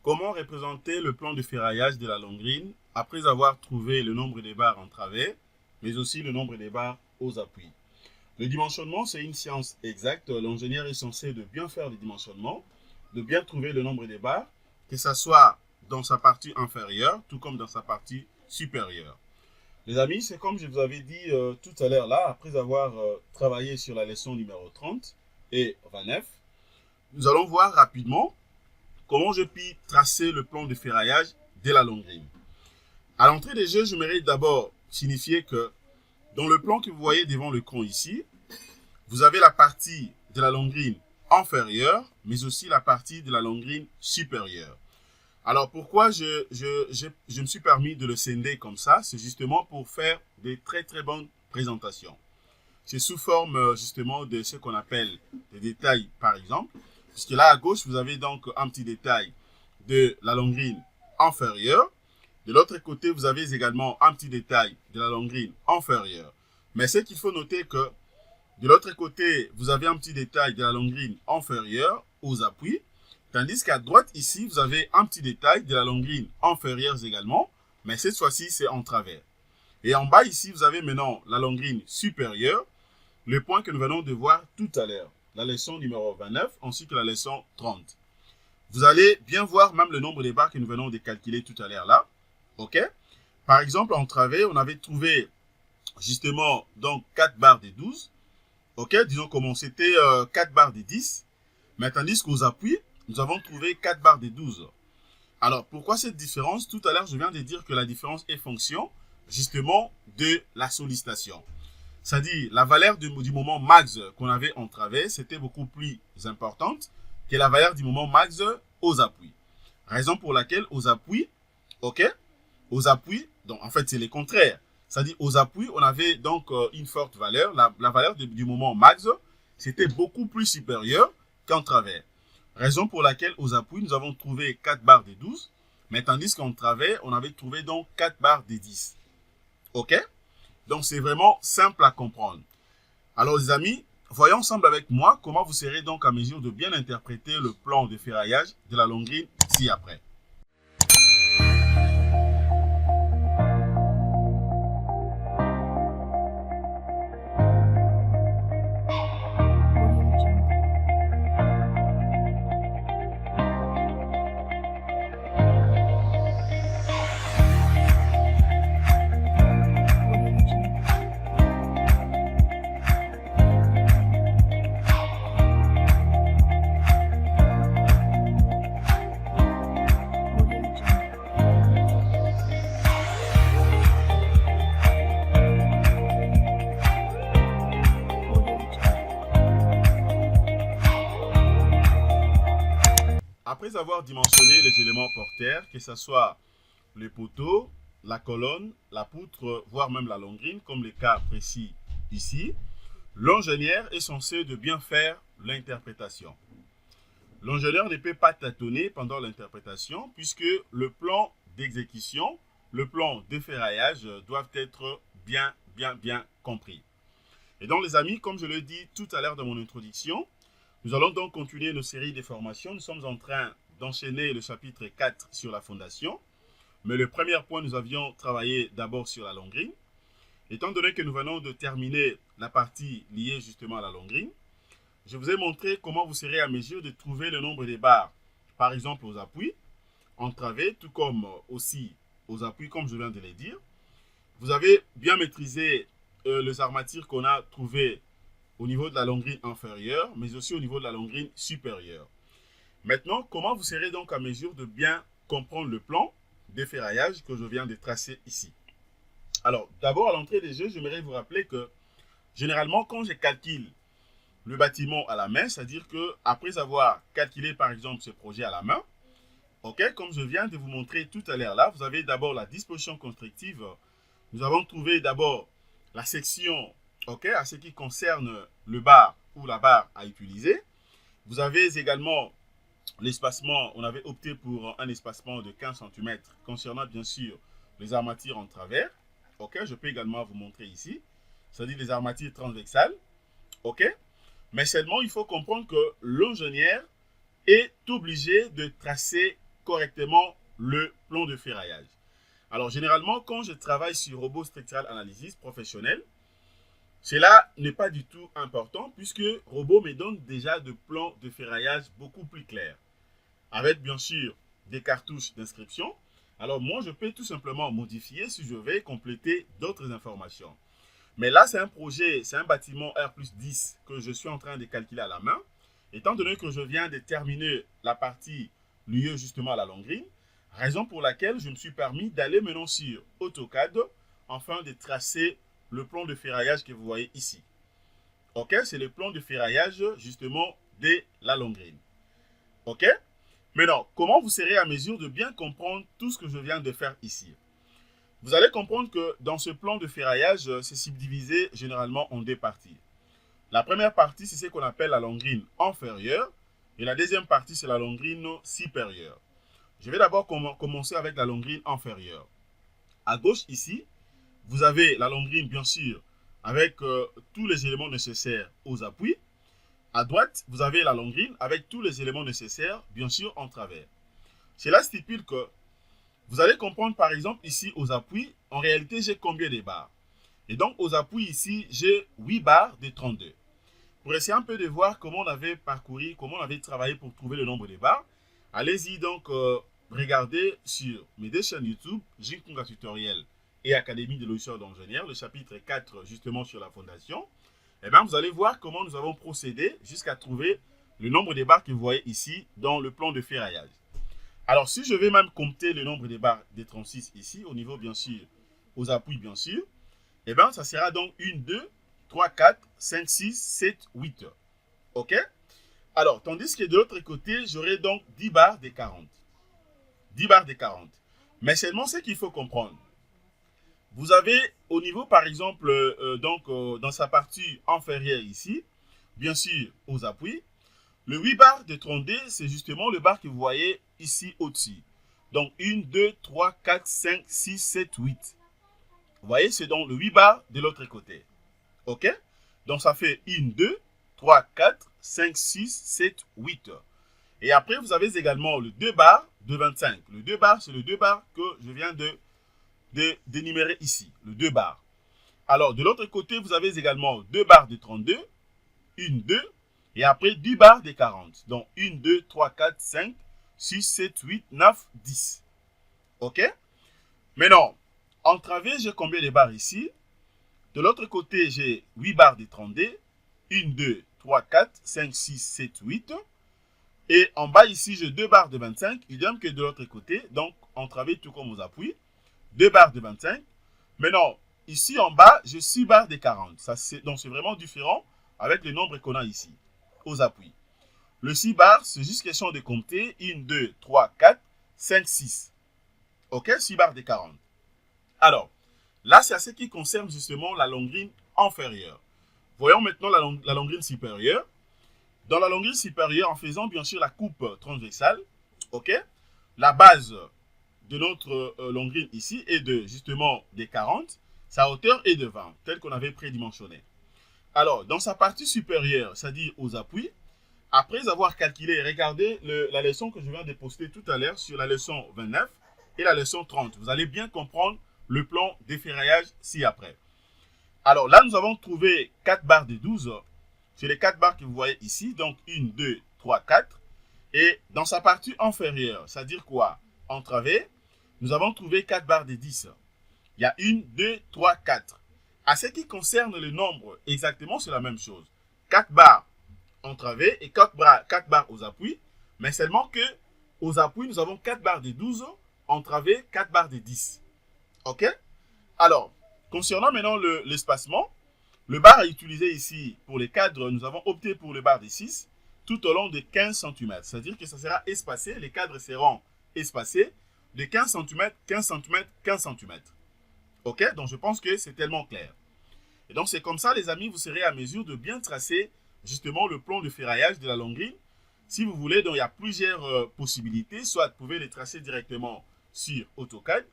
Comment représenter le plan de ferraillage de la longrine après avoir trouvé le nombre des barres en travers, mais aussi le nombre des barres aux appuis? Le dimensionnement, c'est une science exacte. L'ingénieur est censé de bien faire le dimensionnement, de bien trouver le nombre des barres, que ce soit dans sa partie inférieure, tout comme dans sa partie supérieure. Les amis, c'est comme je vous avais dit tout à l'heure là, après avoir travaillé sur la leçon numéro 30 et 29, nous allons voir rapidement comment je puis tracer le plan de ferraillage de la longrine. À l'entrée des jeux, je mérite d'abord signifier que dans le plan que vous voyez devant l'écran ici, vous avez la partie de la longrine inférieure, mais aussi la partie de la longrine supérieure. Alors pourquoi je me suis permis de le scinder comme ça? C'est justement pour faire des très bonnes présentations. C'est sous forme justement de ce qu'on appelle des détails par exemple. Puisque là à gauche, vous avez donc un petit détail de la longrine inférieure. De l'autre côté, vous avez également un petit détail de la longrine inférieure. Mais ce qu'il faut noter que de l'autre côté, vous avez un petit détail de la longrine inférieure aux appuis. Tandis qu'à droite ici, vous avez un petit détail de la longrine inférieure également. Mais cette fois-ci, c'est en travers. Et en bas ici, vous avez maintenant la longrine supérieure. Le point que nous venons de voir tout à l'heure. La leçon numéro 29 ainsi que la leçon 30. Vous allez bien voir même le nombre de barres que nous venons de calculer tout à l'heure là. OK? Par exemple, en travers, on avait trouvé justement donc 4 barres de 12. OK? Disons comment c'était 4 barres de 10. Mais tandis qu'aux appuis, nous avons trouvé 4 barres de 12. Alors, pourquoi cette différence? Tout à l'heure, je viens de dire que la différence est fonction justement de la sollicitation. C'est-à-dire, la valeur du moment max qu'on avait en travers, c'était beaucoup plus importante que la valeur du moment max aux appuis. Raison pour laquelle aux appuis, OK, aux appuis, donc en fait c'est le contraire. C'est-à-dire, aux appuis, on avait donc une forte valeur. La valeur du moment max, c'était beaucoup plus supérieure qu'en travers. Raison pour laquelle aux appuis, nous avons trouvé 4 barres de 12, mais tandis qu'en travers, on avait trouvé donc 4 barres de 10. OK? Donc, c'est vraiment simple à comprendre. Alors, les amis, voyons ensemble avec moi comment vous serez donc à mesure de bien interpréter le plan de ferraillage de la longrine ci-après. Après avoir dimensionné les éléments porteurs, que ce soit le poteau, la colonne, la poutre, voire même la longrine, comme le cas précis ici, l'ingénieur est censé de bien faire l'interprétation. L'ingénieur ne peut pas tâtonner pendant l'interprétation puisque le plan d'exécution, le plan de ferraillage doivent être bien compris. Et donc les amis, comme je l'ai dit tout à l'heure dans mon introduction, nous allons donc continuer nos séries de formations. Nous sommes en train d'enchaîner le chapitre 4 sur la fondation. Mais le premier point, nous avions travaillé d'abord sur la longrine. Étant donné que nous venons de terminer la partie liée justement à la longrine, je vous ai montré comment vous serez à mesure de trouver le nombre des barres, par exemple aux appuis, en travers, tout comme aussi aux appuis, comme je viens de les dire. Vous avez bien maîtrisé les armatures qu'on a trouvées au niveau de la longrine inférieure, mais aussi au niveau de la longrine supérieure. Maintenant, comment vous serez donc à mesure de bien comprendre le plan de ferraillage que je viens de tracer ici? Alors, d'abord, à l'entrée des jeux, j'aimerais vous rappeler que, généralement, quand je calcule le bâtiment à la main, c'est-à-dire que après avoir calculé, par exemple, ce projet à la main, ok, comme je viens de vous montrer tout à l'heure là, vous avez d'abord la disposition constructive. Nous avons trouvé d'abord la section, ok, à ce qui concerne le bar ou la barre à utiliser. Vous avez également l'espacement, on avait opté pour un espacement de 15 cm concernant bien sûr les armatures en travers. Ok, je peux également vous montrer ici, c'est-à-dire les armatures transversales. Ok, mais seulement il faut comprendre que l'ingénieur est obligé de tracer correctement le plan de ferraillage. Alors, généralement, quand je travaille sur robot structural analysis professionnel, cela n'est pas du tout important puisque robot me donne déjà de plans de ferraillage beaucoup plus clairs. Avec bien sûr des cartouches d'inscription. Alors moi, je peux tout simplement modifier si je vais compléter d'autres informations. Mais là, c'est un projet, c'est un bâtiment R+10 que je suis en train de calculer à la main. Étant donné que je viens de terminer la partie liée justement à la longrine, raison pour laquelle je me suis permis d'aller maintenant sur AutoCAD afin de tracer le plan de ferraillage que vous voyez ici. Ok, c'est le plan de ferraillage justement de la longrine. Ok. Maintenant, comment vous serez à mesure de bien comprendre tout ce que je viens de faire ici? Vous allez comprendre que dans ce plan de ferraillage, c'est subdivisé généralement en deux parties. La première partie, c'est ce qu'on appelle la longrine inférieure et la deuxième partie, c'est la longrine supérieure. Je vais d'abord commencer avec la longrine inférieure. À gauche ici, vous avez la longrine bien sûr avec tous les éléments nécessaires aux appuis. À droite, vous avez la longrine avec tous les éléments nécessaires, bien sûr, en travers. Cela stipule que vous allez comprendre, par exemple, ici, aux appuis, en réalité, j'ai combien de barres? Et donc, aux appuis, ici, j'ai 8 barres de 32. Pour essayer un peu de voir comment on avait parcouru, comment on avait travaillé pour trouver le nombre de barres, allez-y donc regarder sur mes deux chaînes YouTube, Jinkunga Tutoriel et Académie de logiciels d'ingénieurs, le chapitre 4, justement, sur la fondation. Eh bien, vous allez voir comment nous avons procédé jusqu'à trouver le nombre de barres que vous voyez ici dans le plan de ferraillage. Alors, si je vais même compter le nombre de barres des 36 ici, au niveau, bien sûr, aux appuis, bien sûr, eh bien, ça sera donc 1, 2, 3, 4, 5, 6, 7, 8. OK? Alors, tandis que de l'autre côté, j'aurai donc 10 barres de 40. 10 barres de 40. Mais seulement ce qu'il faut comprendre. Vous avez au niveau, par exemple, dans sa partie inférieure ici, bien sûr, aux appuis, le 8 barres de 32, c'est justement le bar que vous voyez ici au-dessus. Donc, 1, 2, 3, 4, 5, 6, 7, 8. Vous voyez, c'est donc le 8 barres de l'autre côté. OK? Donc, ça fait 1, 2, 3, 4, 5, 6, 7, 8. Et après, vous avez également le 2 barres de 25. Le 2 barres, c'est le 2 barres que je viens d'énumérer ici, le 2 barres. Alors, de l'autre côté, vous avez également 2 barres de 32, 1, 2, et après 10 barres de 40. Donc, 1, 2, 3, 4, 5, 6, 7, 8, 9, 10. OK? Maintenant, en travers, j'ai combien de barres ici? De l'autre côté, j'ai 8 barres de 32, 1, 2, 3, 4, 5, 6, 7, 8. Et en bas ici, j'ai 2 barres de 25, idem que de l'autre côté. Donc, en travers, tout comme aux appuis. 2 barres de 25. Maintenant, ici en bas, j'ai 6 barres de 40. Donc, c'est vraiment différent avec les nombres qu'on a ici, aux appuis. Le 6 barres, c'est juste question de compter. 1, 2, 3, 4, 5, 6. OK, 6 barres de 40. Alors, là, c'est à ce qui concerne justement la longrine inférieure. Voyons maintenant la longrine supérieure. Dans la longrine supérieure, en faisant bien sûr la coupe transversale, OK, la base de notre longrine ici est de justement des 40, sa hauteur est de 20, tel qu'on avait prédimensionné. Alors, dans sa partie supérieure, c'est-à-dire aux appuis, après avoir calculé, regardez la leçon que je viens de poster tout à l'heure sur la leçon 29 et la leçon 30. Vous allez bien comprendre le plan de ferraillage ci-après. Alors là, nous avons trouvé 4 barres de 12. C'est les 4 barres que vous voyez ici. Donc, 1, 2, 3, 4. Et dans sa partie inférieure, c'est-à-dire quoi? En travers, nous avons trouvé 4 barres de 10. Il y a 1, 2, 3, 4. À ce qui concerne le nombre, exactement, c'est la même chose. 4 barres en travers et 4 barres aux appuis. Mais seulement que aux appuis, nous avons 4 barres de 12. En travers, 4 barres de 10. OK? Alors, concernant maintenant l'espacement, le bar à utiliser ici pour les cadres, nous avons opté pour le bar de 6 tout au long de 15 cm. C'est-à-dire que ça sera espacé, les cadres seront espacés de 15 cm, 15 cm, 15 cm. OK? Donc, je pense que c'est tellement clair. Et donc, c'est comme ça, les amis, vous serez à mesure de bien tracer justement le plan de ferraillage de la longrine. Si vous voulez, donc il y a plusieurs possibilités. Soit vous pouvez les tracer directement sur AutoCAD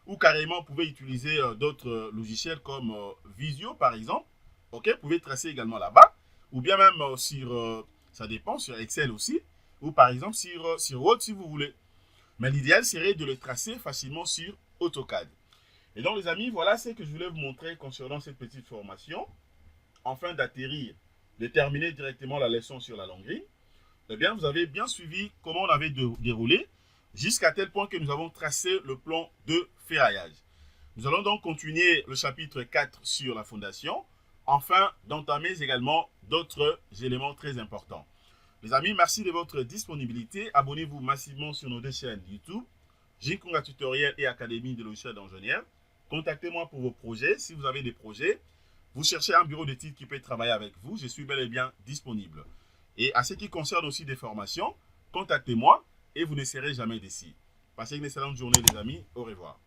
ou carrément vous pouvez utiliser d'autres logiciels comme Visio par exemple. OK, vous pouvez tracer également là-bas. Ou bien même sur, ça dépend, sur Excel aussi. Ou par exemple sur Word si vous voulez. Mais l'idéal serait de le tracer facilement sur AutoCAD. Et donc, les amis, voilà ce que je voulais vous montrer concernant cette petite formation. Afin d'atterrir, de terminer directement la leçon sur la longrine, eh bien, vous avez bien suivi comment on avait déroulé jusqu'à tel point que nous avons tracé le plan de ferraillage. Nous allons donc continuer le chapitre 4 sur la fondation, afin d'entamer également d'autres éléments très importants. Les amis, merci de votre disponibilité. Abonnez-vous massivement sur nos deux chaînes YouTube, Jinkonga Tutoriel et Académie de logiciels d'ingénieurs. Contactez-moi pour vos projets. Si vous avez des projets, vous cherchez un bureau d'études qui peut travailler avec vous, je suis bel et bien disponible. Et à ce qui concerne aussi des formations, contactez-moi et vous ne serez jamais déçus. Passez une excellente journée les amis. Au revoir.